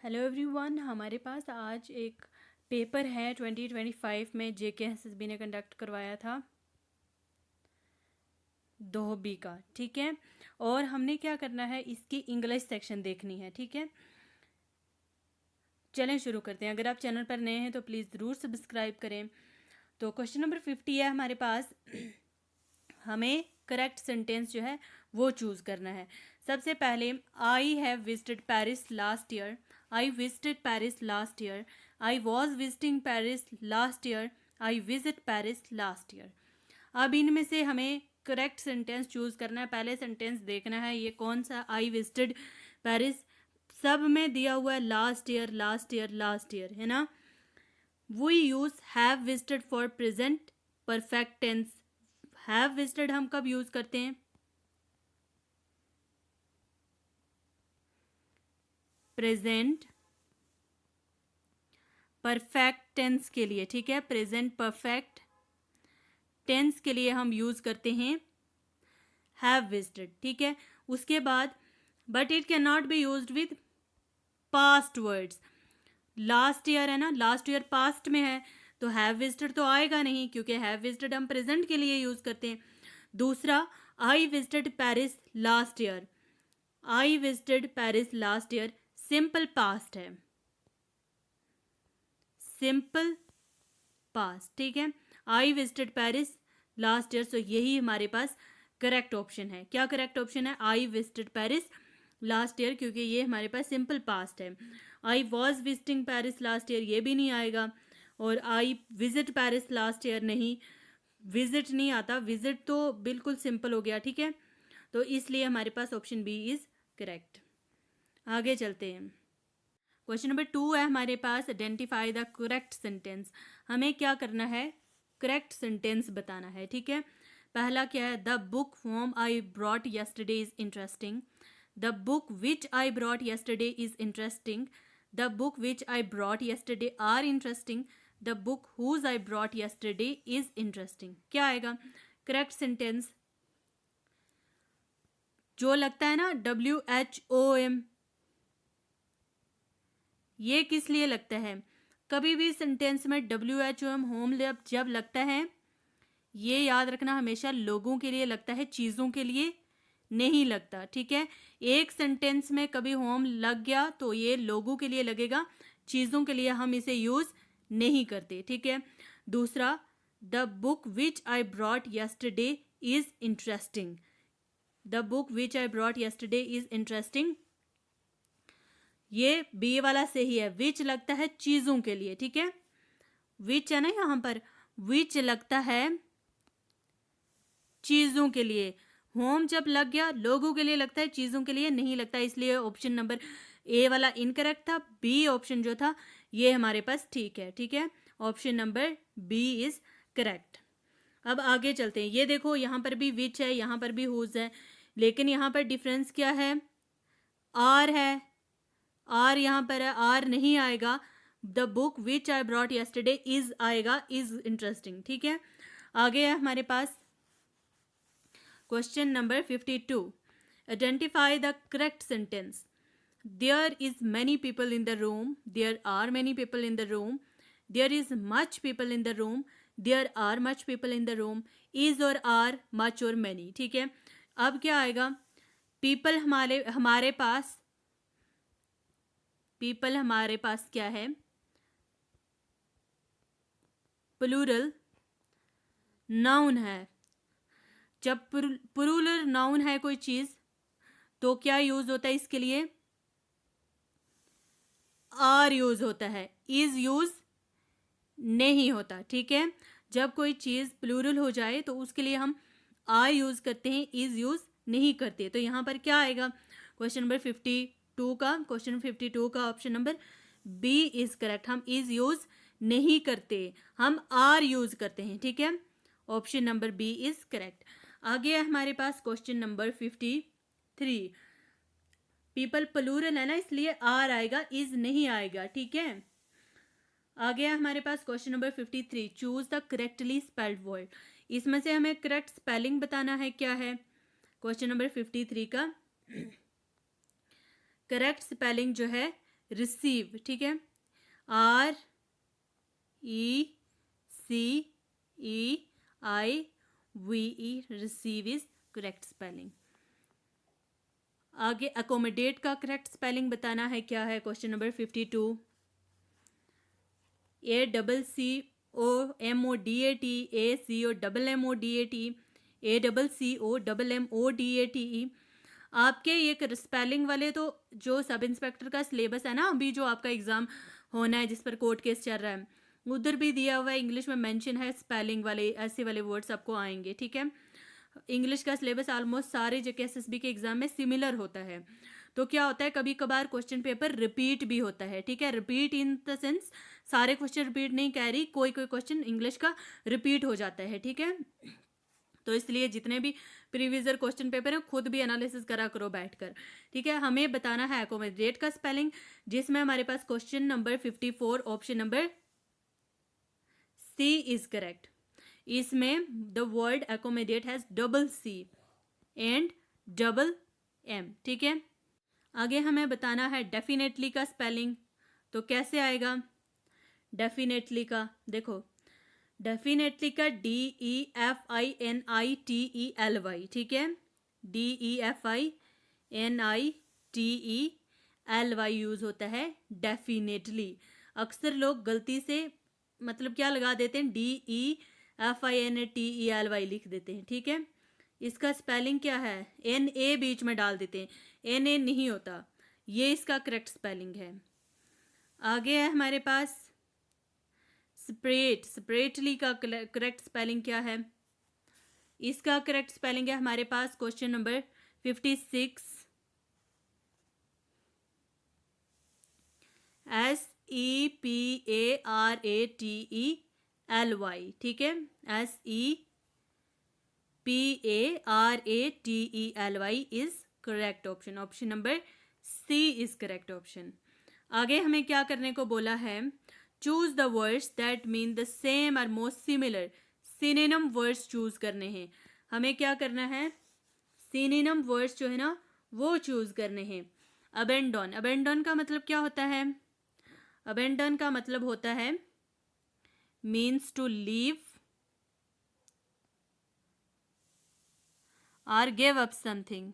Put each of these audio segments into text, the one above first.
Hello everyone, हमारे पास आज एक पेपर है 2025 में JKSSB ने कंडक्ट करवाया था 2B का। ठीक है, और हमने क्या करना है, इसकी इंग्लिश सेक्शन देखनी है। ठीक है, चलें शुरू करते हैं। अगर आप चैनल पर नए हैं तो प्लीज़ ज़रूर सब्सक्राइब करें। तो क्वेश्चन नंबर 50 है हमारे पास। हमें करेक्ट सेंटेंस जो है वो चूज़ करना है। सबसे पहले, I have visited Paris last year, I visited Paris last year, I was visiting Paris last year, I visit Paris last year. अब इनमें से हमें करेक्ट सेंटेंस चूज़ करना है। पहले सेंटेंस देखना है ये कौन सा, आई विजिटेड पेरिस। सब में दिया हुआ है last year last year last year, है ना। We use have visited for present perfect tense. Have visited हम कब यूज करते हैं? प्रेजेंट परफेक्ट टेंस के लिए। ठीक है, प्रेजेंट परफेक्ट टेंस के लिए हम यूज करते हैं हैव विजिटेड। ठीक है, उसके बाद but it can not be used with past words. Last year है ना, लास्ट ईयर पास्ट में है तो हैव विजिटेड तो आएगा नहीं, क्योंकि हैव विजिटेड हम प्रेजेंट के लिए यूज करते हैं। दूसरा, I visited Paris last year, I visited Paris last year simple past है, सिंपल पास्ट। ठीक है, I visited Paris last year, so यही हमारे पास करेक्ट ऑप्शन है। क्या करेक्ट ऑप्शन है? I visited Paris last year, क्योंकि ये हमारे पास सिंपल पास्ट है। I was visiting Paris last year ये भी नहीं आएगा, और I visit Paris last year नहीं, विजिट नहीं आता, विजिट तो बिल्कुल सिंपल हो गया। ठीक है, तो इसलिए हमारे पास ऑप्शन बी इज करेक्ट। आगे चलते हैं। क्वेश्चन नंबर 2 है हमारे पास, आइडेंटिफाई द करेक्ट सेंटेंस। हमें क्या करना है? करेक्ट सेंटेंस बताना है। ठीक है, पहला क्या है? The book whom I brought yesterday is interesting, the book which I brought yesterday is interesting, the book which I brought yesterday are interesting, the book whose I brought yesterday is interesting. क्या आएगा correct sentence? जो लगता है ना WHOM, ये किस लिए लगता है? कभी भी सेंटेंस में WHOM होम जब लगता है, ये याद रखना, हमेशा लोगों के लिए लगता है, चीज़ों के लिए नहीं लगता। ठीक है, एक सेंटेंस में कभी होम लग गया तो ये लोगों के लिए लगेगा, चीज़ों के लिए हम इसे यूज़ नहीं करते। ठीक है, दूसरा, the book which I brought yesterday is interesting, the book which I brought yesterday is interesting, ये बी वाला सही है। विच लगता है चीजों के लिए। ठीक है, विच है ना यहाँ पर, विच लगता है चीजों के लिए। होम जब लग गया लोगों के लिए लगता है, चीजों के लिए नहीं लगता, इसलिए ऑप्शन नंबर ए वाला इनकरेक्ट था। बी ऑप्शन जो था ये हमारे पास ठीक है। ठीक है, option number B is correct. अब आगे चलते हैं। ये देखो, यहाँ पर भी विच है, यहाँ पर भी हुज है, लेकिन यहाँ पर डिफरेंस क्या है? आर है, आर यहाँ पर है, आर नहीं आएगा। The book which I brought yesterday is आएगा, इज इंटरेस्टिंग। ठीक है, आगे है हमारे पास question number 52। Identify the correct sentence. There is many people in the room, there are many people in the room, there is much people in the room, there are much people in the room, is और are, much और many. ठीक है, अब क्या आएगा? People हमारे पास, people हमारे पास क्या है? प्लूरल नाउन है। जब प्लूरल नाउन है कोई चीज तो क्या यूज होता है इसके लिए? आर यूज होता है, इज यूज नहीं होता। ठीक है, जब कोई चीज प्लूरल हो जाए तो उसके लिए हम आर यूज करते हैं, इज यूज नहीं करते। तो यहाँ पर क्या आएगा क्वेश्चन नंबर 52 का? क्वेश्चन 52 का option number B is correct. हम इज यूज नहीं करते, हम आर यूज करते हैं। ठीक है, option number B is correct. आगे है हमारे पास क्वेश्चन नंबर 53। पीपल प्लूरल है ना, इसलिए आर आएगा, इज नहीं आएगा। ठीक है, आगे है हमारे पास question number 53। Choose the correctly spelled word. इसमें से हमें करेक्ट स्पेलिंग बताना है। क्या है क्वेश्चन नंबर 53 का करेक्ट स्पेलिंग? जो है रिसीव, ठीक है, RECEIVE, receive is correct spelling. आगे अकोमोडेट का करेक्ट स्पेलिंग बताना है, क्या है क्वेश्चन नंबर 52। ACCOMODAT, आपके ये स्पेलिंग वाले तो जो सब इंस्पेक्टर का सिलेबस है ना, अभी जो आपका एग्ज़ाम होना है जिस पर कोर्ट केस चल रहा है, उधर भी दिया हुआ है, इंग्लिश में मेंशन है, स्पेलिंग वाले ऐसे वाले वर्ड्स आपको आएंगे, ठीक है। इंग्लिश का सिलेबस ऑलमोस्ट सारे जो एसएसबी के एग्ज़ाम में सिमिलर होता है। तो क्या होता है, कभी कभार क्वेश्चन पेपर रिपीट भी होता है, ठीक है। रिपीट इन द सेंस सारे क्वेश्चन रिपीट नहीं कह रही, कोई कोई क्वेश्चन इंग्लिश का रिपीट हो जाता है, ठीक है। तो इसलिए जितने भी प्रीवियस ईयर क्वेश्चन पेपर हैं खुद भी एनालिसिस करा करो बैठकर, ठीक है। हमें बताना है अकोमोडेट का स्पेलिंग, जिसमें हमारे पास question number 54 option number C is correct. इसमें the word accommodate has double C and double M, ठीक है। आगे हमें बताना है डेफिनेटली का स्पेलिंग, तो कैसे आएगा डेफिनेटली का, देखो डेफिनेटली का DEFINITELY, ठीक है, DEFINITELY यूज होता है डेफिनेटली। अक्सर लोग गलती से मतलब क्या लगा देते हैं, DEFINITELY लिख देते हैं, ठीक है। इसका स्पेलिंग क्या है, NA बीच में डाल देते हैं, NA नहीं होता, ये इसका करेक्ट स्पेलिंग है। आगे है हमारे पास स्प्रेटली का करेक्ट स्पेलिंग क्या है, इसका करेक्ट स्पेलिंग है हमारे पास क्वेश्चन नंबर 56 SEPARATELY, ठीक है, SEPARATELY is correct option, option number C is correct option. आगे हमें क्या करने को बोला है, choose the words that mean the same और most similar, synonym words choose करने हैं। हमें क्या करना है, सिनोनिम वर्ड्स जो है ना वो चूज करने हैं। अबेंडन, अबेंडन का मतलब क्या होता है, अबेंडन का मतलब होता है मीन्स टू लीव और गिव अप समथिंग।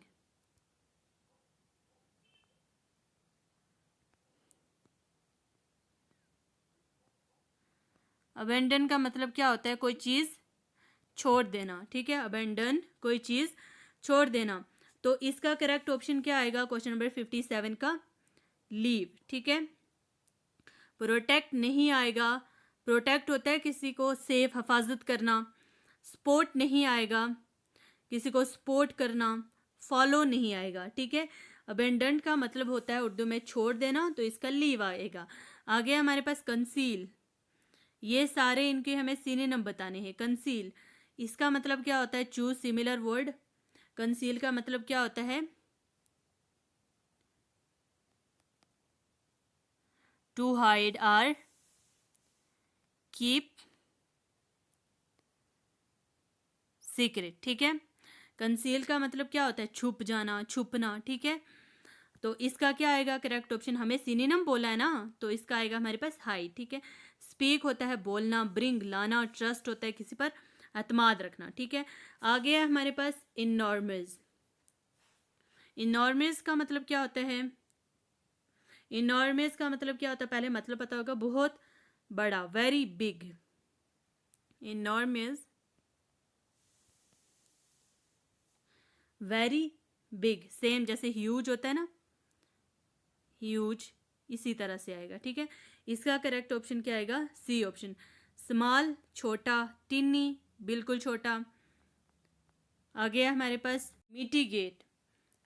अबेंडन का मतलब क्या होता है, कोई चीज़ छोड़ देना, ठीक है, अबेंडन कोई चीज़ छोड़ देना। तो इसका करेक्ट ऑप्शन क्या आएगा क्वेश्चन नंबर 57 का, लीव, ठीक है। प्रोटेक्ट नहीं आएगा, प्रोटेक्ट होता है किसी को सेफ हिफाजत करना। सपोर्ट नहीं आएगा, किसी को सपोर्ट करना। फॉलो नहीं आएगा, ठीक है। अबेंडन का मतलब होता है उर्दू में छोड़ देना, तो इसका लीव आएगा। आगे हमारे पास कंसील, ये सारे इनके हमें सिनोनिम बताने हैं। कंसील, इसका मतलब क्या होता है, चूज सिमिलर वर्ड। कंसील का मतलब क्या होता है, to hide or keep secret, ठीक है। कंसील का मतलब क्या होता है, छुप जाना, छुपना, ठीक है। तो इसका क्या आएगा करेक्ट ऑप्शन, हमें सिनोनिम बोला है ना, तो इसका आएगा हमारे पास हाइड, ठीक है। स्पीक होता है बोलना, ब्रिंग लाना, ट्रस्ट होता है किसी पर एतमाद रखना, ठीक है। आगे है हमारे पास इनॉर्मस, इनॉर्मस का मतलब क्या होता है, इनॉर्मस का मतलब क्या होता है, पहले मतलब पता होगा, बहुत बड़ा, very big. Enormous very big, same जैसे ह्यूज होता है ना, ह्यूज इसी तरह से आएगा, ठीक है। इसका करेक्ट ऑप्शन क्या आएगा, सी ऑप्शन, स्मॉल छोटा, टिनी बिल्कुल छोटा। आगे है हमारे पास मिटिगेट,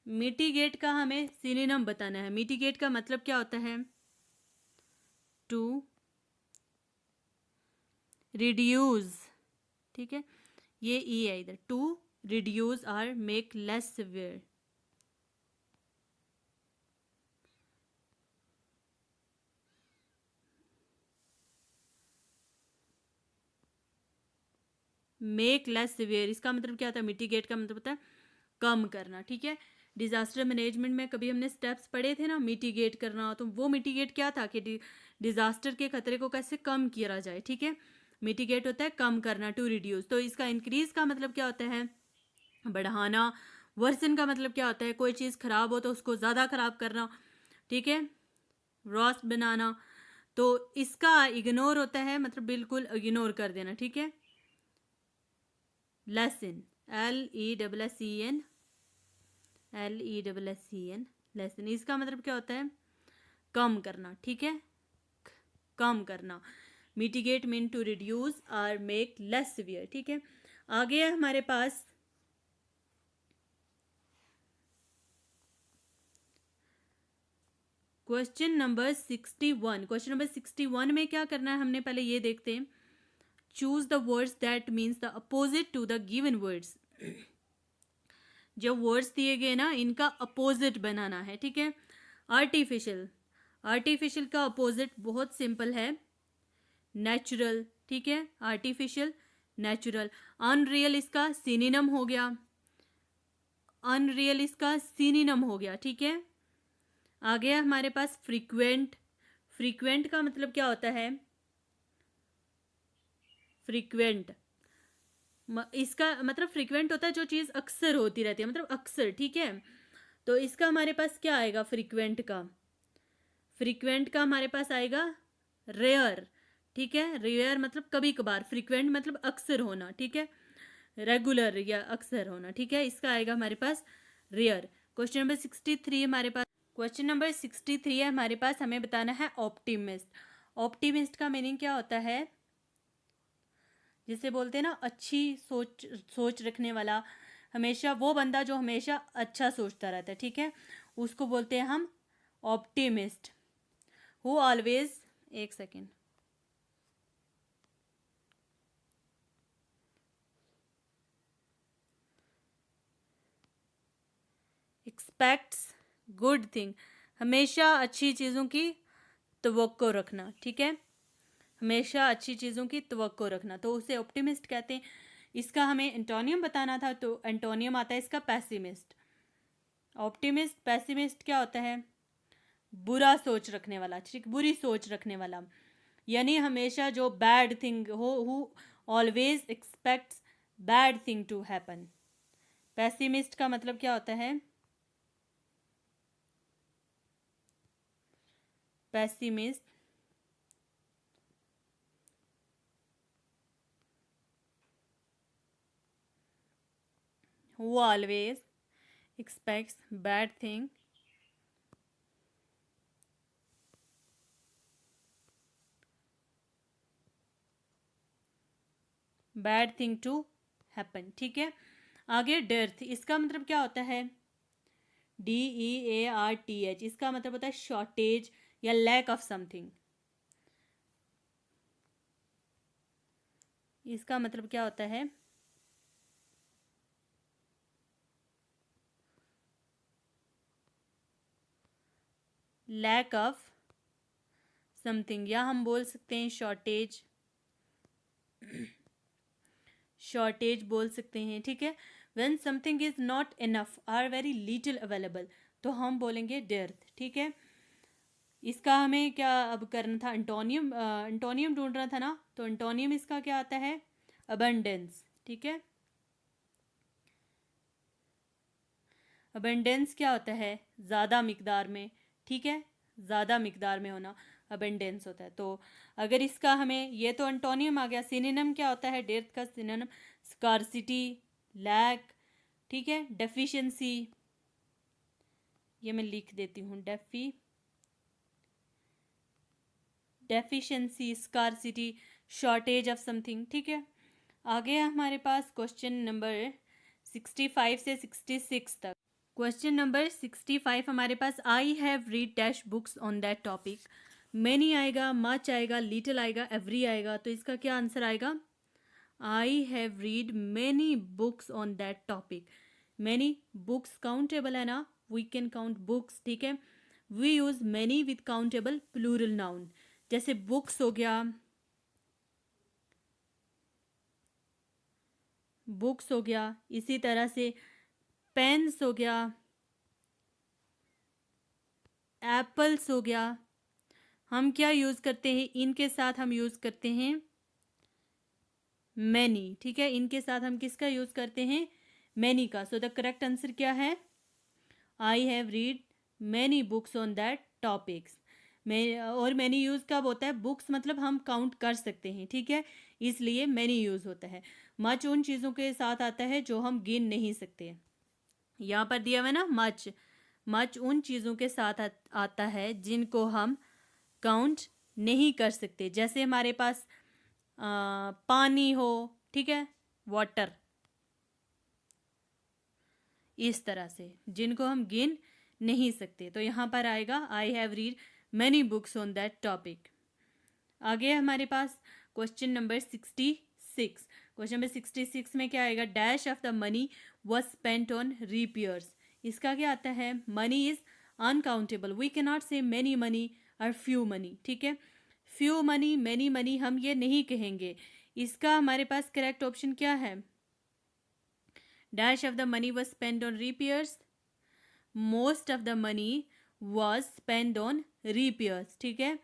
मिटिगेट का हमें सिनोनिम बताना है। मिटिगेट का मतलब क्या होता है, टू रिड्यूस, ठीक है, ये ई है इधर, टू रिड्यूस और make less severe. Make less severe, इसका मतलब क्या होता है, मिटिगेट का मतलब होता है कम करना, ठीक है। डिज़ास्टर मैनेजमेंट में कभी हमने स्टेप्स पढ़े थे ना, मिटिगेट करना, तो वो मिटिगेट क्या था कि डिज़ास्टर के खतरे को कैसे कम किया जाए, ठीक है। मिटिगेट होता है कम करना, टू रिड्यूस। तो इसका इंक्रीज का मतलब क्या होता है, बढ़ाना। वर्सन का मतलब क्या होता है, कोई चीज़ ख़राब हो तो उसको ज़्यादा ख़राब करना, ठीक है। रॉस बनाना। तो इसका इग्नोर होता है मतलब बिल्कुल इग्नोर कर देना, ठीक है। Lesson, LESSEN, LESSEN, lesson. इसका मतलब क्या होता है, कम करना, ठीक है, कम करना। मिटिगेट मीन टू रिड्यूस और मेक लेस सिवियर, ठीक है। आगे है हमारे पास क्वेश्चन नंबर 61। क्वेश्चन नंबर 61 में क्या करना है हमने, पहले ये देखते हैं। Choose the words that means the opposite to the given words. जो वर्ड्स दिए गए ना, इनका अपोजिट बनाना है, ठीक है। आर्टिफिशियल, आर्टिफिशियल का अपोजिट बहुत सिंपल है, नेचुरल, ठीक है। Artificial, natural. अनरियल इसका सिनोनिम हो गया, अनरियल इसका सिनोनिम हो गया, ठीक है। आ गया हमारे पास फ्रीक्वेंट। फ्रीक्वेंट का मतलब क्या होता है, फ्रीक्वेंट इसका मतलब फ्रीक्वेंट होता है जो चीज़ अक्सर होती रहती है, मतलब अक्सर, ठीक है। तो इसका हमारे पास क्या आएगा, फ्रीक्वेंट का, फ्रीक्वेंट का हमारे पास आएगा रेयर, ठीक है। रेयर मतलब कभी कभार, फ्रीक्वेंट मतलब अक्सर होना, ठीक है, रेगुलर या अक्सर होना, ठीक है। इसका आएगा हमारे पास रेयर। क्वेश्चन नंबर 63 हमारे पास, क्वेश्चन नंबर 63 है हमारे पास, हमें बताना है ऑप्टिमिस्ट। ऑप्टिमिस्ट का मीनिंग क्या होता है, जिसे बोलते हैं ना अच्छी सोच, सोच रखने वाला, हमेशा वो बंदा जो हमेशा अच्छा सोचता रहता है, ठीक है, उसको बोलते हैं हम ऑप्टिमिस्ट। हु ऑलवेज, एक सेकेंड, एक्सपेक्ट्स गुड थिंग, हमेशा अच्छी चीज़ों की तवक्को रखना, ठीक है, हमेशा अच्छी चीज़ों की तवक्को रखना, तो उसे ऑप्टिमिस्ट कहते हैं। इसका हमें एंटोनियम बताना था, तो एंटोनियम आता है इसका पैसिमिस्ट। ऑप्टिमिस्ट, पैसिमिस्ट क्या होता है, बुरा सोच रखने वाला, ठीक, बुरी सोच रखने वाला, यानी हमेशा जो बैड थिंग हो, who always expects bad thing to happen. Pessimist का मतलब क्या होता है, pessimist who always expects bad thing to happen, ठीक है। आगे डेर्थ, इसका मतलब क्या होता है, DEARTH, इसका मतलब होता है शॉर्टेज या लैक ऑफ समथिंग। इसका मतलब क्या होता है, लैक ऑफ समथिंग, या हम बोल सकते हैं शॉर्टेज, शॉर्टेज बोल सकते हैं, ठीक है। When something is not enough or very little available, तो हम बोलेंगे डेर्थ, ठीक है। इसका हमें क्या अब करना था, एंटोनियम, एंटोनियम ढूंढना था ना, तो एंटोनियम इसका क्या आता है, अबंडेंस, ठीक है। अबंडेंस क्या होता है, ज़्यादा मिकदार में, ठीक है, ज़्यादा मिकदार में होना अबंडेंस होता है। तो अगर इसका हमें, ये तो एंटोनियम आ गया, सिनोनिम क्या होता है डेर्थ का, सिनोनिम स्कार्सिटी, लैक, ठीक है, डेफिशिएंसी, ये मैं लिख देती हूँ, deficiency, scarcity, shortage of something, ठीक है। आगे है हमारे पास क्वेश्चन नंबर 65 से 66 तक। क्वेश्चन नंबर 65 हमारे पास, I have read dash books on that topic. Many आएगा, मच आएगा, लिटिल आएगा, एवरी आएगा, तो इसका क्या आंसर आएगा, I have read many books on that topic. Many books countable है ना, वी कैन काउंट बुक्स, ठीक है। We use many with countable plural noun, जैसे बुक्स हो गया, बुक्स हो गया, इसी तरह से पेन्स हो गया, एप्पल्स हो गया, हम क्या यूज़ करते हैं, इनके साथ हम यूज़ करते हैं मैनी, ठीक है, इनके साथ हम किसका यूज़ करते हैं, मैनी का। सो द करेक्ट आंसर क्या है, आई have read many books on that topics. मैं और मैनी यूज़ कब होता है, बुक्स मतलब हम काउंट कर सकते हैं, ठीक है, इसलिए मैनी यूज़ होता है। मच उन चीज़ों के साथ आता है जो हम गिन नहीं सकते। यहाँ पर दिया हुआ है ना मच, मच उन चीज़ों के साथ आता है जिनको हम काउंट नहीं कर सकते। जैसे हमारे पास पानी हो, ठीक है, वाटर, इस तरह से जिनको हम गिन नहीं सकते। तो यहाँ पर आएगा I have read many books on that topic. आगे हमारे पास क्वेश्चन नंबर 66। क्वेश्चन नंबर 66 में क्या आएगा, dash of the money was spent on repairs. इसका क्या आता है, money is uncountable, we can not say many money और फ्यू मनी, ठीक है, फ्यू मनी मैनी मनी हम ये नहीं कहेंगे। इसका हमारे पास करेक्ट ऑप्शन क्या है, dash of the money was spend on repairs, most of the money was spend on repairs, ठीक है,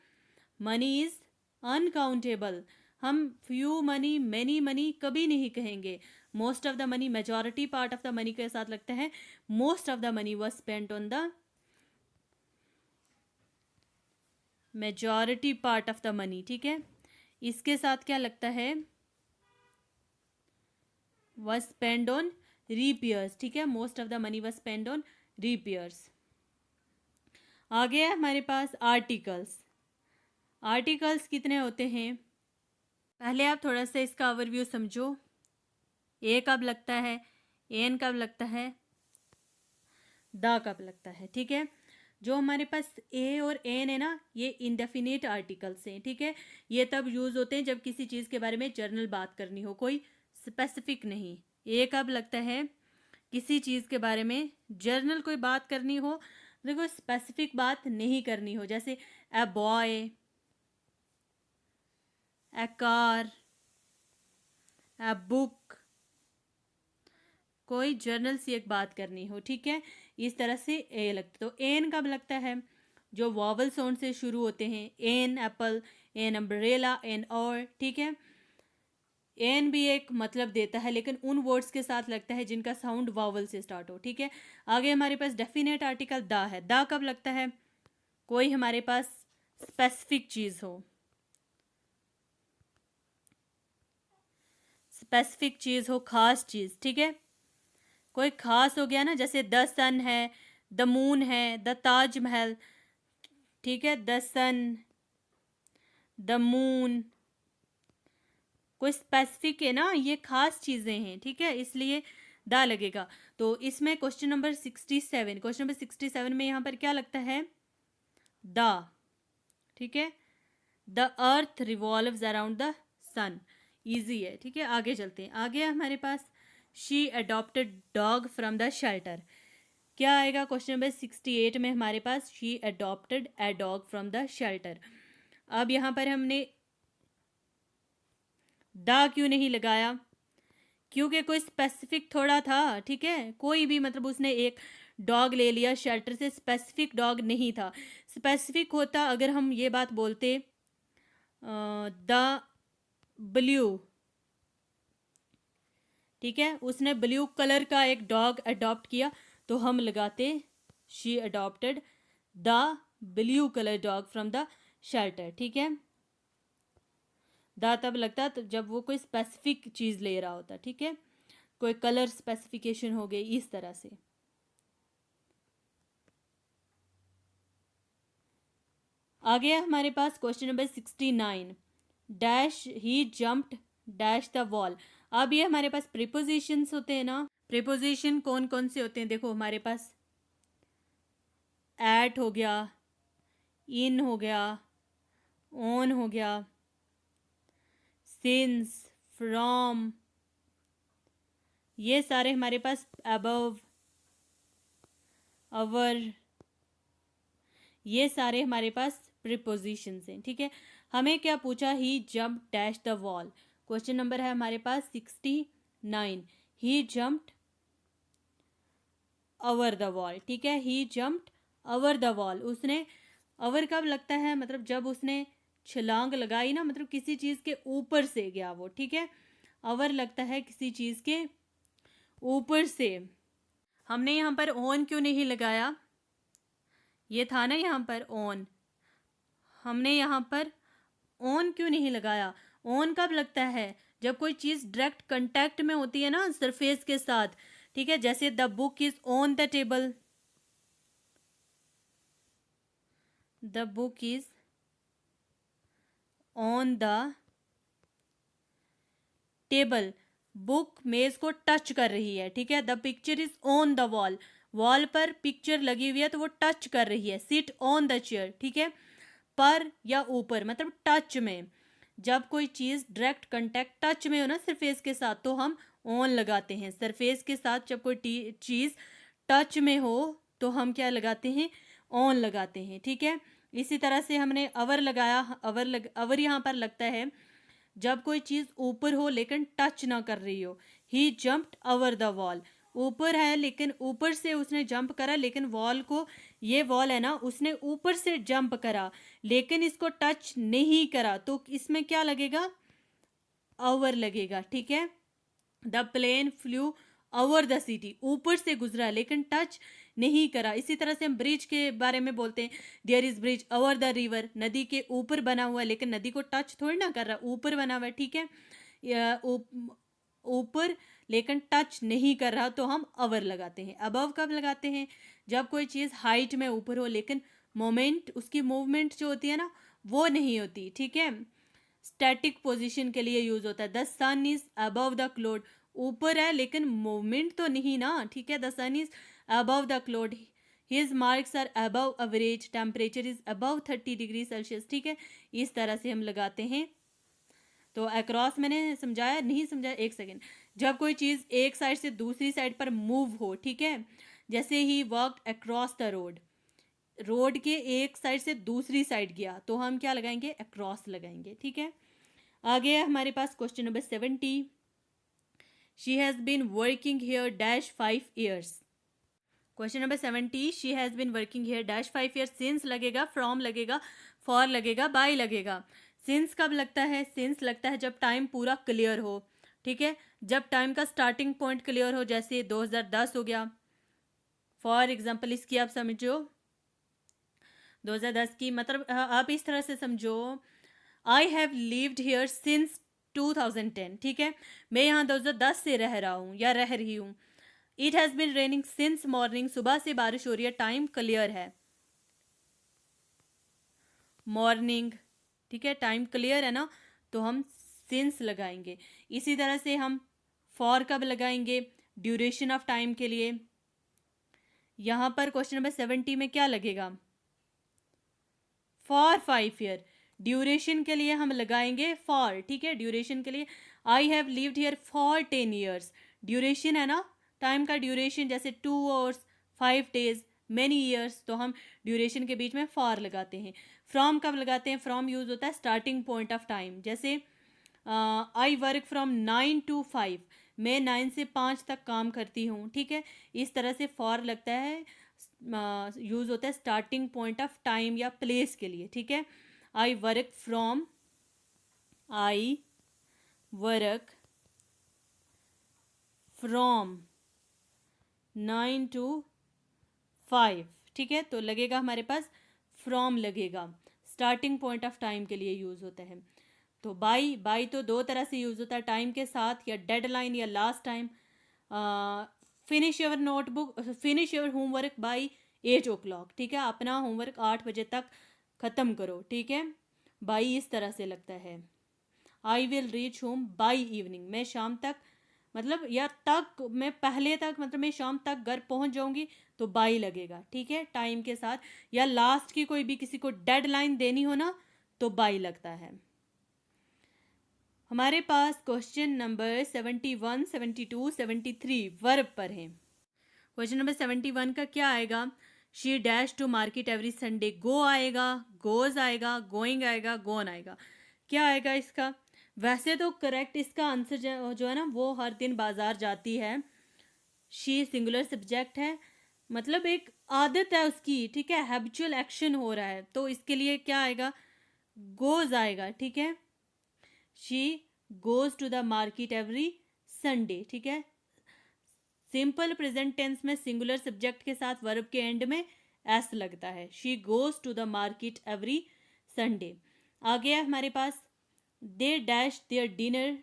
मनी इज अनकाउंटेबल, हम फ्यू मनी मैनी मनी कभी नहीं कहेंगे। Most of the money, majority part of the money के साथ लगता है most of the money was spent on the, majority part of the money, ठीक है, इसके साथ क्या लगता है, वॉज स्पेंड ऑन रिपेयर्स, ठीक है, most of the money was spend on repairs. आगे है हमारे पास आर्टिकल्स। आर्टिकल्स कितने होते हैं, पहले आप थोड़ा सा इसका ओवरव्यू समझो। ए कब लगता है, एन कब लगता है, द कब लगता है, ठीक है। जो हमारे पास ए और एन है ना, ये इंडेफिनिट आर्टिकल्स हैं, ठीक है, ये तब यूज़ होते हैं जब किसी चीज़ के बारे में जनरल बात करनी हो, कोई स्पेसिफिक नहीं। ए कब लगता है, किसी चीज़ के बारे में जनरल कोई बात करनी हो, देखो स्पेसिफिक बात नहीं करनी हो, जैसे a boy, a car, a book, कोई जर्नल सी एक बात करनी हो, ठीक है, इस तरह से ए लगता है। तो एन कब लगता है, जो वॉवल साउंड से शुरू होते हैं, an apple, an umbrella, an hour, ठीक है, एन भी एक मतलब देता है लेकिन उन वर्ड्स के साथ लगता है जिनका साउंड वॉवल से स्टार्ट हो, ठीक है। आगे हमारे पास डेफिनेट आर्टिकल द है, द कब लगता है, कोई हमारे पास स्पेसिफिक चीज़ हो, स्पेसिफिक चीज़ हो, खास चीज़, ठीक है, कोई खास हो गया ना, जैसे द सन है, द मून है, द ताजमहल, ठीक है, द सन, द मून, कोई स्पेसिफिक है ना, ये खास चीज़ें हैं, ठीक है, इसलिए द लगेगा। तो इसमें क्वेश्चन नंबर 67, क्वेश्चन नंबर 67 में यहाँ पर क्या लगता है, द, ठीक है, the earth revolves around the sun, easy है, ठीक है। आगे चलते हैं, आगे हमारे पास she adopted dog from the shelter. क्या आएगा क्वेश्चन नंबर 68 में हमारे पास, she adopted a dog from the shelter. अब यहाँ पर हमने द क्यों नहीं लगाया, क्योंकि कोई स्पेसिफिक थोड़ा था, ठीक है, कोई भी मतलब उसने एक डॉग ले लिया शेल्टर से, स्पेसिफिक डॉग नहीं था। स्पेसिफिक होता अगर हम ये बात बोलते द ब्लू, ठीक है, उसने ब्लू कलर का एक डॉग अडॉप्ट किया, तो हम लगाते she adopted the blue colour dog from the shelter, ठीक है, द तब लगता तो जब वो कोई स्पेसिफिक चीज़ ले रहा होता, ठीक है, कोई कलर स्पेसिफिकेशन हो गई, इस तरह से। आगे हमारे पास question number 69, dash he jumped dash the wall. अब ये हमारे पास प्रीपोजिशंस होते हैं ना, प्रीपोजिशन कौन कौन से होते हैं, देखो हमारे पास एट हो गया, इन हो गया, ऑन हो गया, सिंस, फ्रॉम, ये सारे हमारे पास अबव, अवर, ये सारे हमारे पास प्रीपोजिशंस हैं, ठीक है। हमें क्या पूछा, he jump dash the wall. Question number है हमारे पास 69, he jumped over the wall, ठीक है, he jumped over the wall, उसने ओवर कब लगता है, मतलब जब उसने छलांग लगाई ना, मतलब किसी चीज़ के ऊपर से गया वो, ठीक है। ओवर लगता है किसी चीज़ के ऊपर से। हमने यहाँ पर ऑन क्यों नहीं लगाया, ये था ना यहाँ पर ऑन, हमने यहाँ पर ऑन क्यों नहीं लगाया। ऑन कब लगता है, जब कोई चीज़ डायरेक्ट कांटेक्ट में होती है ना सरफेस के साथ, ठीक है। जैसे the book is on the table, the book is on the table, book मेज को टच कर रही है, ठीक है। The picture is on the wall, wall पर पिक्चर लगी हुई है तो वो टच कर रही है। सिट ऑन द चेयर, ठीक है। पर या ऊपर मतलब टच में, जब कोई चीज़ डायरेक्ट कांटेक्ट टच में हो ना सरफेस के साथ तो हम ऑन लगाते हैं। सरफेस के साथ जब कोई चीज़ टच में हो तो हम क्या लगाते हैं, ऑन लगाते हैं, ठीक है। इसी तरह से हमने अवर लगाया, अवर यहाँ पर लगता है जब कोई चीज़ ऊपर हो लेकिन टच ना कर रही हो। ही जंप्ड ओवर द वॉल, ऊपर है लेकिन ऊपर से उसने जंप करा, लेकिन वॉल को, ये वॉल है ना, उसने ऊपर से जंप करा लेकिन इसको टच नहीं करा, तो इसमें क्या लगेगा, ओवर लगेगा, ठीक है। The plane flew over the city, ऊपर से गुजरा लेकिन टच नहीं करा। इसी तरह से हम ब्रिज के बारे में बोलते हैं, there is bridge over the river, नदी के ऊपर बना हुआ है लेकिन नदी को टच थोड़ी ना कर रहा, ऊपर बना हुआ है, ठीक है। ऊपर लेकिन टच नहीं कर रहा तो हम ओवर लगाते हैं। अबव कब लगाते हैं, जब कोई चीज़ हाइट में ऊपर हो लेकिन मोमेंट, उसकी मूवमेंट जो होती है ना वो नहीं होती, ठीक है। स्टैटिक पोजीशन के लिए यूज होता है। The sun is above the cloud, ऊपर है लेकिन मूवमेंट तो नहीं ना, ठीक है। The sun is above the cloud, his marks are above average, temperature is above 30 degree Celsius, ठीक है। इस तरह से हम लगाते हैं। तो अक्रॉस मैंने समझाया, नहीं समझाया, एक सेकेंड। जब कोई चीज़ एक साइड से दूसरी साइड पर मूव हो, ठीक है, जैसे he walk across the road, road के एक साइड से दूसरी साइड गया तो हम क्या लगाएंगे, अक्रॉस लगाएंगे, ठीक है। आगे है हमारे पास question number 70। She has been working here dash 5 years. Question number 70, she has been working here dash 5 years. Since लगेगा, फ्रॉम लगेगा, फॉर लगेगा, बाय लगेगा। सिंस कब लगता है, सिंस लगता है जब टाइम पूरा क्लियर हो, ठीक है। जब टाइम का स्टार्टिंग पॉइंट क्लियर हो, जैसे 2010 हो गया फॉर एग्जाम्पल, इसकी आप समझो 2010 की, मतलब आप इस तरह से समझो, I have lived here since 2010, ठीक है। मैं यहाँ 2010 से रह रहा हूँ या रह रही हूँ। It has been raining since morning, सुबह से बारिश हो रही है, टाइम क्लियर है, मॉर्निंग, ठीक है। टाइम क्लियर है ना तो हम सिंस लगाएंगे। इसी तरह से हम फॉर कब लगाएंगे, ड्यूरेशन ऑफ टाइम के लिए। यहाँ पर क्वेश्चन नंबर 70 में क्या लगेगा, फॉर 5 ईयर, ड्यूरेशन के लिए हम लगाएंगे फॉर, ठीक है। ड्यूरेशन के लिए I have lived here for 10 years, duration है ना, टाइम का ड्यूरेशन, जैसे 2 आवर्स, 5 डेज, मैनी ईयर्स, तो हम ड्यूरेशन के बीच में फॉर लगाते हैं। फ्रॉम कब लगाते हैं, फ्रॉम यूज होता है स्टार्टिंग पॉइंट ऑफ टाइम, जैसे आई वर्क फ्रॉम 9 to 5, मैं 9 से 5 तक काम करती हूँ, ठीक है। इस तरह से फॉर लगता है, यूज़ होता है स्टार्टिंग पॉइंट ऑफ टाइम या प्लेस के लिए, ठीक है। I work from, I work from 9 to 5, ठीक है। तो लगेगा हमारे पास फ्रॉम लगेगा, स्टार्टिंग पॉइंट ऑफ टाइम के लिए यूज़ होता है। तो बाई, बाई तो दो तरह से यूज़ होता है, टाइम के साथ या डेडलाइन या last time. Finish your notebook, finish your homework by 8 o'clock, ठीक है। अपना होमवर्क 8 बजे तक ख़त्म करो, ठीक है। बाई इस तरह से लगता है। I will reach home by evening, मैं शाम तक, मतलब या तक, मैं पहले तक, मतलब मैं शाम तक घर पहुंच जाऊंगी तो बाई लगेगा, ठीक है, टाइम के साथ। या लास्ट की कोई भी किसी को डेडलाइन देनी हो ना तो बाई लगता है। हमारे पास क्वेश्चन नंबर 71, 72, 73 वर्ब पर है। क्वेश्चन नंबर 71 का क्या आएगा, she dash to market every Sunday, go आएगा, गोज आएगा, गोइंग आएगा, गोन आएगा, क्या आएगा इसका। वैसे तो करेक्ट इसका आंसर जो है ना वो हर दिन बाजार जाती है, शी सिंगुलर सब्जेक्ट है, मतलब एक आदत है उसकी, ठीक है, हैबिचुअल एक्शन हो रहा है, तो इसके लिए क्या आएगा, गोज आएगा, ठीक है। She goes to the market every Sunday, ठीक है। सिंपल प्रेजेंट टेंस में सिंगुलर सब्जेक्ट के साथ वर्ब के एंड में एस लगता है। She goes to the market every Sunday. आगे है हमारे पास they dash their dinner,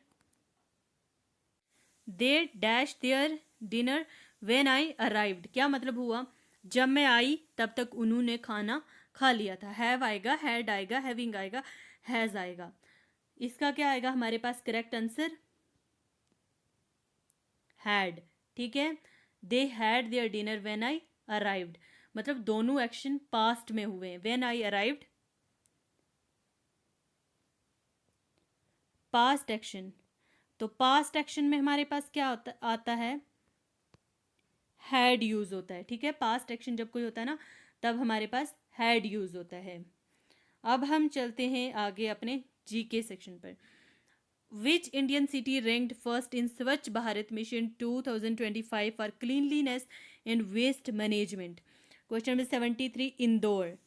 they dash their dinner when I arrived. क्या मतलब हुआ, जब मैं आई तब तक उन्होंने खाना खा लिया था। हैव आएगा, हैड आएगा, हैविंग आएगा, हैज आएगा। इसका क्या आएगा हमारे पास करेक्ट आंसर, हैड, ठीक है। They had there dinner when I arrived, मतलब दोनों एक्शन पास्ट में हुए हैं। When I arrived past action, तो पास्ट एक्शन में हमारे पास क्या आता है, हैड यूज होता है, ठीक है। पास्ट एक्शन जब कोई होता है ना, तब हमारे पास हैड यूज होता है। अब हम चलते हैं आगे अपने जीके सेक्शन पर। Which Indian city ranked first in Swachh Bharat Mission 2025 for cleanliness and waste management? Question number 73, Indore.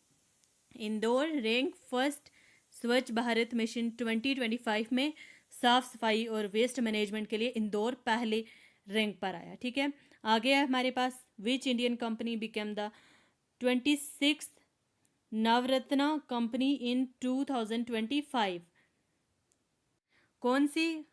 Indore rank first स्वच्छ भारत मिशन 2025 में साफ सफाई और वेस्ट मैनेजमेंट के लिए इंदौर पहले रैंक पर आया, ठीक है। आगे है हमारे पास which Indian company became the 26th Navratna company in 2025? कौन सी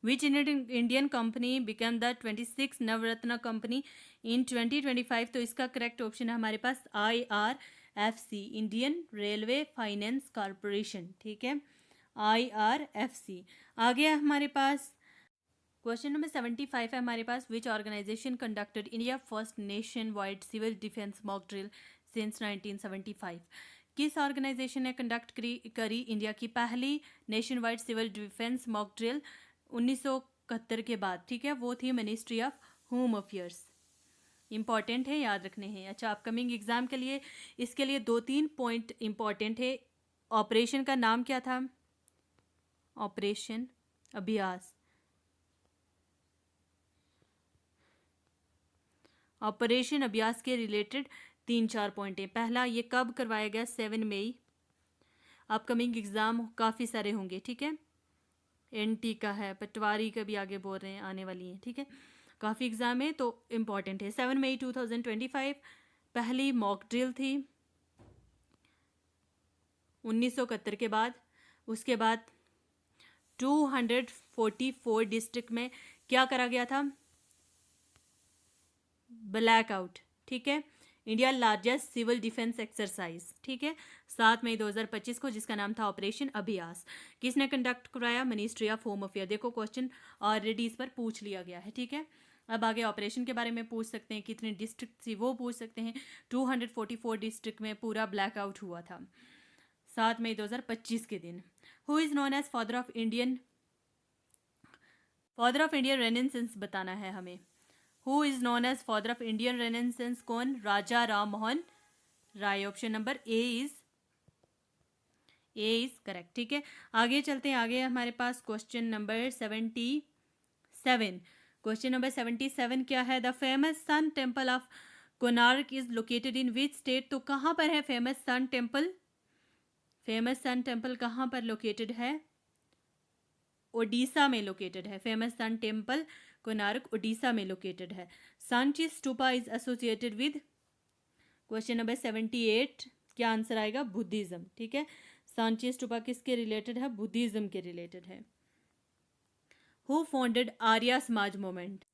which Indian company become the 26 Navratna company in 2025? तो इसका करेक्ट ऑप्शन है हमारे पास IRFC, Indian Railway Finance Corporation, ठीक है, IRFC। आगे है हमारे पास क्वेश्चन नंबर 75 है हमारे पास। Which organisation conducted India first nation wide civil defence mock drill since 1975? किस ऑर्गेनाइजेशन ने कंडक्ट करी इंडिया की पहली nation wide civil defence mock drill 1971 के बाद, ठीक है। वो थी ministry of home affairs. Important है, याद रखने हैं। अच्छा, अपकमिंग एग्जाम के लिए इसके लिए 2-3 पॉइंट इंपॉर्टेंट है। ऑपरेशन का नाम क्या था, ऑपरेशन अभ्यास। ऑपरेशन अभ्यास के रिलेटेड 3-4 पॉइंट हैं। पहला, ये कब करवाया गया, 7 मई। अपकमिंग एग्जाम काफ़ी सारे होंगे, ठीक है। NT का है, पटवारी का भी आगे बोल रहे हैं आने वाली है, ठीक है। काफ़ी एग्जाम है तो इम्पॉर्टेंट है। 7 मई 2025 पहली मॉक ड्रिल थी 1971 के बाद। उसके बाद 244 डिस्ट्रिक्ट में क्या करा गया था, ब्लैकआउट, ठीक है। India largest civil defence exercise, ठीक है, 7 मई 2025 को, जिसका नाम था ऑपरेशन अभ्यास। किसने कंडक्ट कराया, मिनिस्ट्री ऑफ होम अफेयर। देखो क्वेश्चन ऑलरेडी इस पर पूछ लिया गया है, ठीक है। अब आगे ऑपरेशन के बारे में पूछ सकते हैं, कितने डिस्ट्रिक्ट थी वो पूछ सकते हैं। 244 डिस्ट्रिक्ट में पूरा ब्लैकआउट हुआ था 7 मई 2025 के दिन। Who is known as father of Indian renaissance बताना है हमें। Who is known as father of Indian renaissance, कौन, Raja Ram Mohan Roy. Option number A is correct, ठीक है। आगे चलते हैं, आगे हमारे पास क्वेश्चन नंबर 77। क्वेश्चन नंबर 77 क्या है, the famous sun temple of Konark is located in which state? तो कहाँ पर है famous sun temple? Famous sun temple कहाँ पर लोकेटेड है? ओडिशा में लोकेटेड है। Famous sun temple Konark Odisha में लोकेटेड है। Sanchi stupa is associated with, question number 78, क्या आंसर आएगा, बुद्धिज्म, ठीक है। सांची स्तूपा किसके रिलेटेड है, बुद्धिज्म के रिलेटेड है। हु फाउंडेड आर्या समाज मूवमेंट?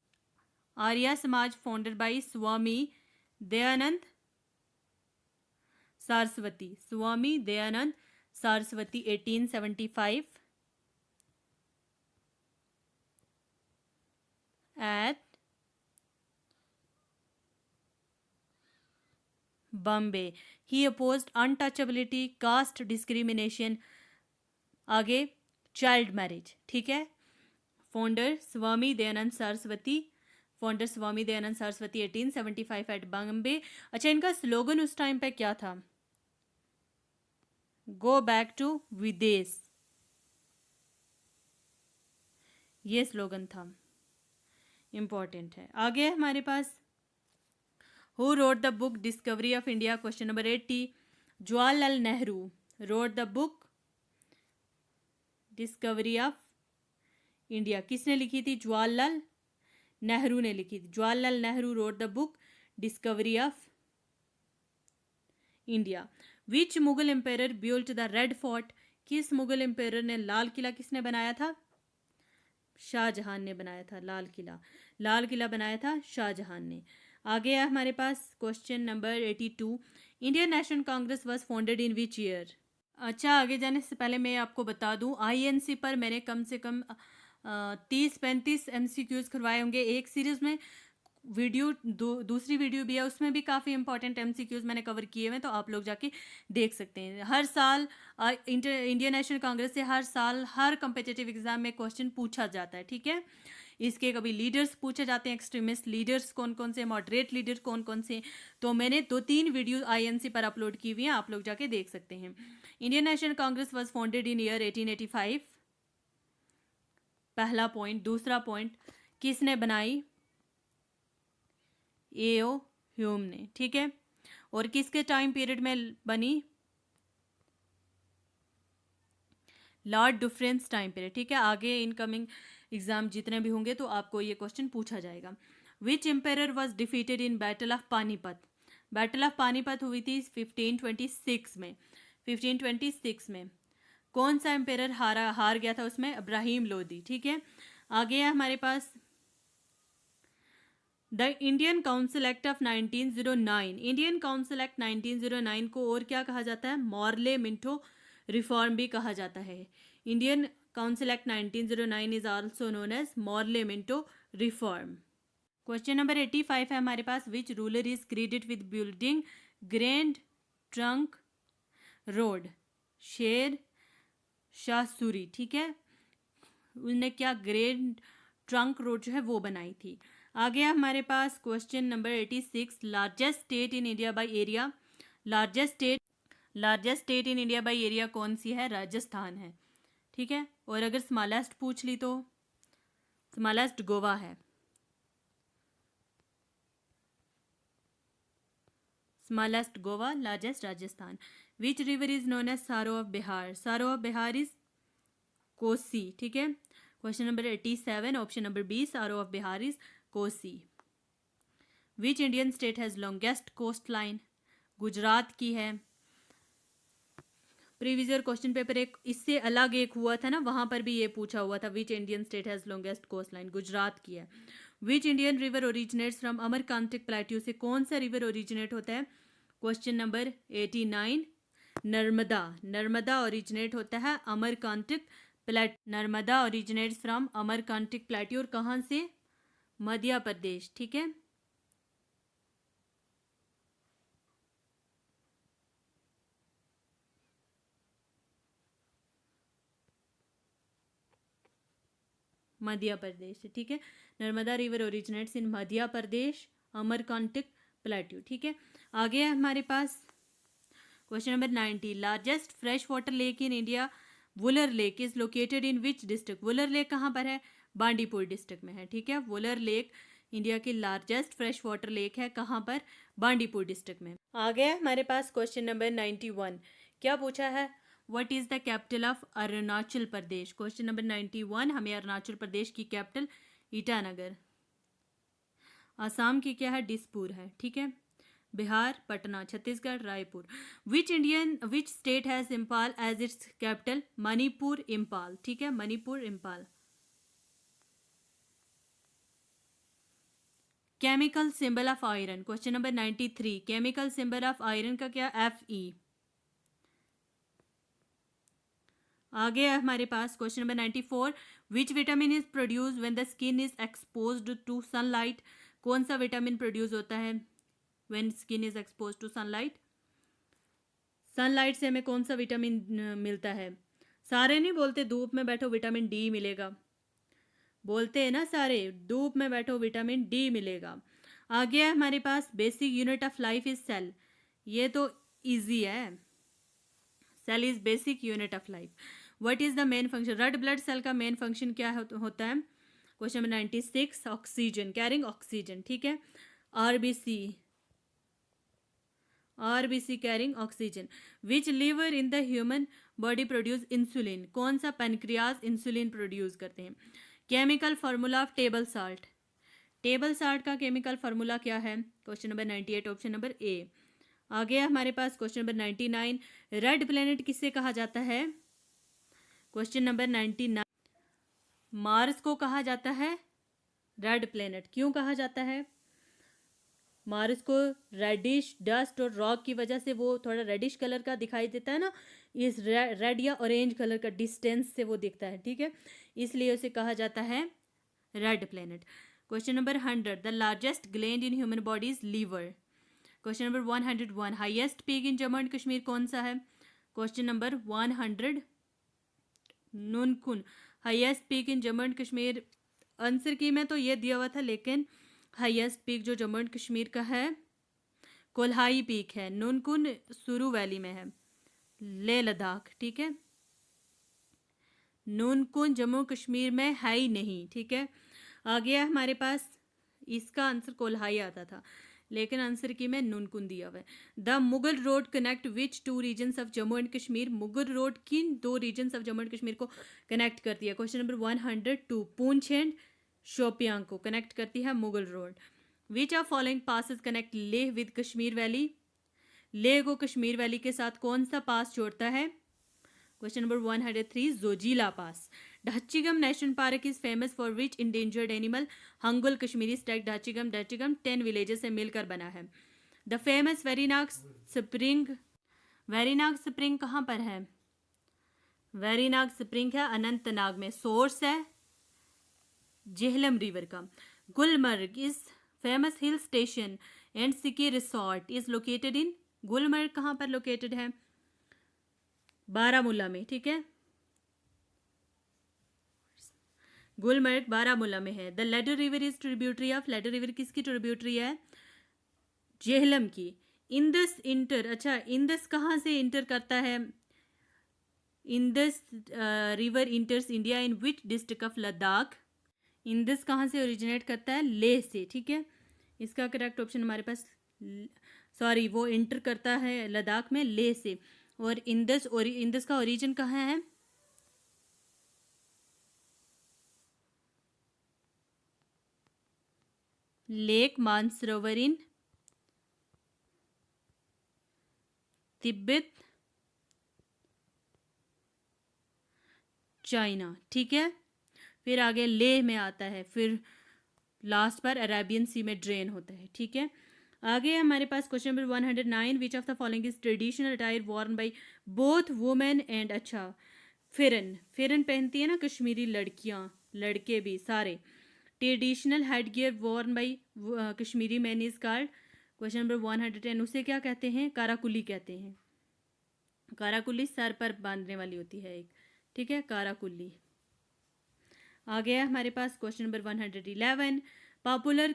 आर्या समाज founded by Swami Dayanand Saraswati, Swami Dayanand Saraswati 1875 at Bombay. He opposed untouchability, caste discrimination, आगे चाइल्ड मैरिज, ठीक है। Founder Swami Dayanand Saraswati, 1875 eight Bombay. अच्छा, इनका स्लोगन उस टाइम पे क्या था, गो बैक टू विदेश, ये स्लोगन था, इंपॉर्टेंट है। आगे हमारे पास who wrote the book Discovery of India? Question number 80, Jawaharlal Nehru wrote the book Discovery of India. किसने लिखी थी? जवाहरलाल नेहरू ने लिखी थी। Jawaharlal Nehru wrote the book Discovery of India. Which Mughal empire built the Red Fort? किस मुगल एम्पायर ने लाल किला किसने बनाया था? शाहजहां ने बनाया था लाल किला। लाल किला बनाया था शाहजहां ने। आगे है हमारे पास question number 82, Indian National Congress was founded in which year? अच्छा, आगे जाने से पहले मैं आपको बता दूं, आईएनसी पर मैंने कम से कम 30-35 एमसीक्यूज करवाए होंगे एक सीरीज में। वीडियो दूसरी वीडियो भी है, उसमें भी काफ़ी इंपॉर्टेंट एमसीक्यूज मैंने कवर किए हुए हैं, तो आप लोग जाके देख सकते हैं। हर साल इंडियन नेशनल कांग्रेस से हर साल हर कम्पिटिटिव एग्जाम में क्वेश्चन पूछा जाता है, ठीक है। इसके कभी लीडर्स पूछे जाते हैं, एक्सट्रीमिस्ट लीडर्स कौन कौन से, मॉडरेट लीडर कौन कौन से। तो मैंने 2-3 वीडियो आईएनसी पर अपलोड की हुई हैं, आप लोग जाके देख सकते हैं। Indian National Congress was founded in year 1885, पहला पॉइंट। दूसरा पॉइंट, किसने बनाई? एओ ह्यूम ने, ठीक है। और किसके टाइम पीरियड में बनी? लॉर्ड डुफरेंस टाइम पीरियड, ठीक है। आगे इनकमिंग एग्जाम जितने भी होंगे तो आपको ये क्वेश्चन पूछा जाएगा। Which empire was defeated in battle of Panipat? Battle of Panipat हुई थी 1526 में। 1526 में कौन सा एम्पायर हार गया था उसमें? इब्राहिम लोदी, ठीक है। आगे है हमारे पास the Indian Council Act of 1909। Indian Council Act 1909 को और क्या कहा जाता है? मॉर्ले मिंटो रिफॉर्म भी कहा जाता है। Indian Council Act 1909 is also known as Morley Minto reform. Question number 85 है हमारे पास, which ruler is credit with building Grand Trunk Road? Sher Shah Suri, ठीक है। उन्होंने क्या ग्रैंड ट्रंक रोड जो है वो बनाई थी। आगे है हमारे पास question number 86, largest state in India by area? Largest state in India by area कौन सी है? राजस्थान है, ठीक है। और अगर स्मॉलेस्ट पूछ ली तो स्मॉलेस्ट गोवा है। Smallest Goa, largest Rajasthan. Which river is known as sorrow of Bihar? Sorrow of Bihar is Kosi, ठीक है। Question number 87, option number B, sorrow of Bihar is Kosi. Which Indian state has longest coast line? Gujarat की है। प्रीवियस ईयर क्वेश्चन पेपर एक इससे अलग एक हुआ था ना, वहां पर भी ये पूछा हुआ था, which Indian state has longest coast line? Gujarat की है। Which Indian river originates from Amarkantak plateau? से कौन सा रिवर ओरिजिनेट होता है? Question number 89, Narmada. Narmada originate होता है Amarkantak plate. Narmada originates from Amarkantak plateau. और कहाँ से? मध्य प्रदेश, ठीक है। मध्य प्रदेश, ठीक है। Narmada river originates in Madhya Pradesh, Amarkantak plateau, ठीक है। आगे है हमारे पास question number 90, largest fresh water lake in India? Wular lake is located in which district? Wular lake कहाँ पर है? बांदीपुर डिस्ट्रिक्ट में है, ठीक है। वुलर लेक इंडिया की लार्जेस्ट फ्रेश वाटर लेक है, कहाँ पर? बांदीपुर डिस्ट्रिक्ट में। आगे है हमारे पास क्वेश्चन नंबर 91, क्या पूछा है? What is the capital of Arunachal Pradesh? Question number 91 हमें अरुणाचल प्रदेश की कैपिटल ईटानगर। आसाम की क्या है? दिसपुर है, ठीक है। Bihar Patna, Chhattisgarh Raipur. Which state has Imphal as its capital? Manipur Imphal, ठीक है। Manipur Imphal. Chemical symbol of iron? Question number 93, chemical symbol of iron का क्या? Fe। आगे है हमारे पास question number 94, which vitamin is produce when the skin is exposed to sunlight? कौन सा विटामिन प्रोड्यूस होता है when skin is exposed to sunlight? Sunlight से हमें कौन सा विटामिन मिलता है? सारे नहीं बोलते धूप में बैठो विटामिन डी मिलेगा, बोलते हैं ना सारे, धूप में बैठो विटामिन डी मिलेगा। आगे है हमारे पास basic unit of life is cell. ये तो इजी है, cell is basic unit of life. What is the main function? Red blood cell का मेन फंक्शन क्या होता है? Question number 96, oxygen, carrying oxygen, ठीक है। RBC RBC carrying oxygen. Which liver in the human body produce insulin, कौन सा pancreas insulin produce करते हैं। Chemical formula of table salt, table salt का केमिकल फार्मूला क्या है। क्वेश्चन नंबर 98 ऑप्शन नंबर ए। आगे हमारे पास क्वेश्चन नंबर 99, रेड प्लेनेट किसे कहा जाता है। क्वेश्चन नंबर 99, मार्स को कहा जाता है रेड प्लेनेट। क्यों कहा जाता है। मार्स को रेडिश डस्ट और रॉक की वजह से वो थोड़ा रेडिश कलर का दिखाई देता है ना, इस रेड या ऑरेंज कलर का डिस्टेंस से वो दिखता है, ठीक है, इसलिए उसे कहा जाता है red planet. Question number 100, the largest gland in human body is liver. Question number 101, highest peak in Jammu and Kashmir कौन सा है। Question number 100, Nunkun, highest peak in Jammu and Kashmir. Answer key में तो ये दिया हुआ था, लेकिन हाईएस्ट पीक जो जम्मू एंड कश्मीर का है कोल्हाई पीक है, नुनकुन सुरू वैली में है, लेह लद्दाख, ठीक है, नुनकुन जम्मू कश्मीर में है ही नहीं, ठीक है। आ गया हमारे पास, इसका आंसर कोल्हाई आता था, लेकिन आंसर की में नुनकुन दिया हुआ है। The Mughal road connect which two regions of Jammu and Kashmir, Mughal road किन दो regions of Jammu and Kashmir को कनेक्ट करती है। Question number 102, Poonch and Shopian को कनेक्ट करती है Mughal road. Which of following passes connect Leh with Kashmir valley, Leh को कश्मीर वैली के साथ कौन सा पास जोड़ता है। Question number 103, Zojila pass. Dachigam national park is famous for which endangered animal, hangul Kashmiri stag Dachigam, Dachigam 10 villages से मिलकर बना है। The famous Verinag spring, Verinag spring कहाँ पर है। वेरीनाग स्प्रिंग है अनंतनाग में, सोर्स है जेहलम रिवर का। Gulmarg is famous hill station and ski resort is located इन, गुलमर्ग कहाँ पर लोकेटेड है, बारामूला में, ठीक है, गुलमर्ग बारामूला में है। The ladder river is tributary of, ladder river किसकी ट्रिब्यूटरी है, जेहलम की। इंदस इंटर, अच्छा इंदस कहाँ से इंटर करता है, Indus river इंटर्स India in which district of Ladakh, Indus कहाँ से ओरिजिनेट करता है, लेह से, ठीक है। इसका करेक्ट ऑप्शन हमारे पास, सॉरी वो इंटर करता है लद्दाख में लेह से, और इंदस, और इंदस का ओरिजिन कहाँ है, लेक मानसरोवर इन तिब्बत चाइना, ठीक है। फिर आगे लेह में आता है, फिर लास्ट पर अरेबियन सी में ड्रेन होता है, ठीक है। आगे हमारे पास question number 109, which of the following is traditional attire worn by both women and, अच्छा फिरन, फिरन पहनती है ना कश्मीरी लड़कियां, लड़के भी सारे। Traditional head gear worn by Kashmiri man is called, question number 110, उसे क्या कहते हैं, काराकुली कहते हैं। काराकुली सर पर बांधने वाली होती है एक, ठीक है, काराकुली। आ गया हमारे पास question number 111, popular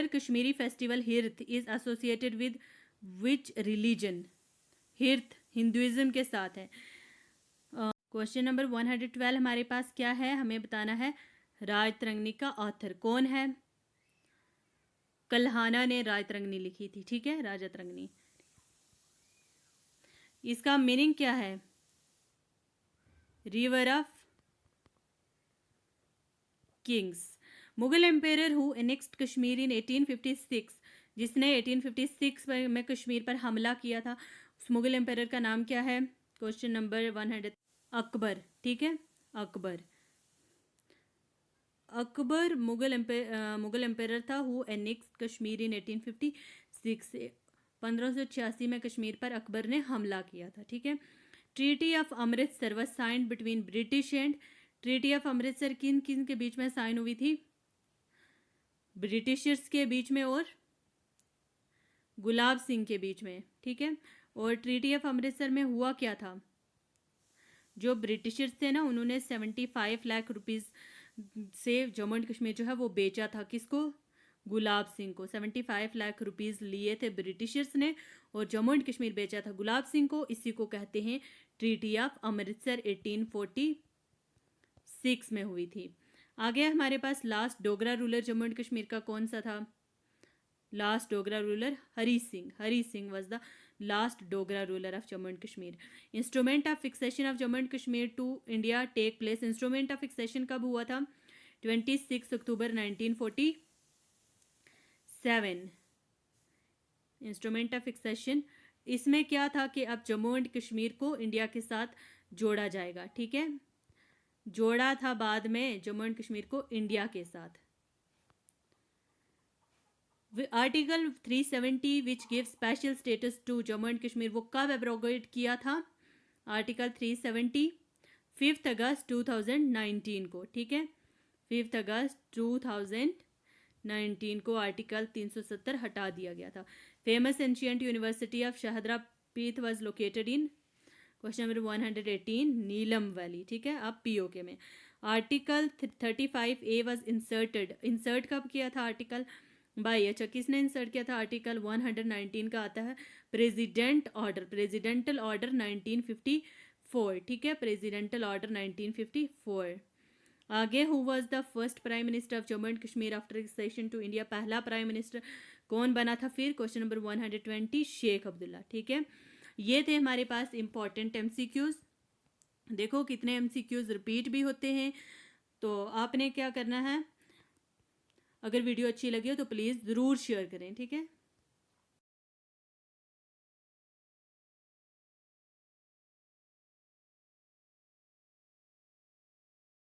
Kashmiri festival Herath is associated with which religion, Herath Hinduism के साथ है। क्वेश्चन नंबर 112 हमारे पास क्या है, हमें बताना है राजतरंगिणी का ऑथर कौन है। कल्हाना ने राजतरंगिणी लिखी थी, ठीक है, राजतरंगिणी। इसका मीनिंग क्या है, river of kings. Mughal empire who annexed Kashmir in 1856, जिसने 1856 में कश्मीर पर हमला किया था, उस मुगल एम्पायर का नाम क्या है। क्वेश्चन नंबर 100, अकबर, ठीक है, अकबर। अकबर मुगल एम्पायर था हु एनेक्स्ड कश्मीर इन 1856, 1586 में कश्मीर पर अकबर ने हमला किया था, ठीक है। Treaty of Amritsar was signed between British and, treaty of Amritsar किन किन के बीच में साइन हुई थी, ब्रिटिशर्स के बीच में और गुलाब सिंह के बीच में, ठीक है। और ट्रीटी ऑफ अमृतसर में हुआ क्या था, जो ब्रिटिशर्स थे ना उन्होंने 75 लाख रुपीज़ से जम्मू एंड कश्मीर जो है वो बेचा था, किसको, गुलाब सिंह को। 75 लाख रुपीज़ लिए थे ब्रिटिशर्स ने और जम्मू एंड कश्मीर बेचा था गुलाब सिंह को, इसी को कहते हैं ट्रीटी ऑफ अमृतसर, 1846 में हुई थी। आगे हमारे पास last Dogra ruler Jammu and Kashmir का कौन सा था, last Dogra ruler Hari Singh was the last Dogra ruler of Jammu and Kashmir. Instrument of fixation of Jammu and Kashmir to India take place. Instrument of fixation कब हुआ था? 26 अक्टूबर 1947. इंस्ट्रूमेंट ऑफ फिक्सेशन, इसमें क्या था कि अब जम्मू एंड कश्मीर को इंडिया के साथ जोड़ा जाएगा. ठीक है, जोड़ा था बाद में जम्मू एंड कश्मीर को इंडिया के साथ. Article 370 which give special status to Jammu and Kashmir, वो कब एब्रोगेट किया था? आर्टिकल 370 5 अगस्त 2019 को. ठीक है, 5 अगस्त 2019 को आर्टिकल 370 हटा दिया गया था. Famous ancient university of Shahdara Peeth was located in, question number 118, Neelam valley. ठीक है, अब पीओके में. आर्टिकल 35A वॉज इंसर्ट कब किया था? आर्टिकल बाई, अच्छा किसने इंसर्ट किया था? आर्टिकल 119 का आता है प्रेसिडेंटल ऑर्डर 1954. ठीक है, प्रेसिडेंटल ऑर्डर 1954. आगे, who was the first prime minister of Jammu and Kashmir after accession to India? पहला प्राइम मिनिस्टर कौन बना था फिर? Question number 120, Sheikh Abdullah. ठीक है, ये थे हमारे पास इंपॉर्टेंट एमसीक्यूज. देखो कितने एमसीक्यूज रिपीट भी होते हैं. तो आपने क्या करना है, अगर वीडियो अच्छी लगी हो तो प्लीज़ ज़रूर शेयर करें. ठीक है.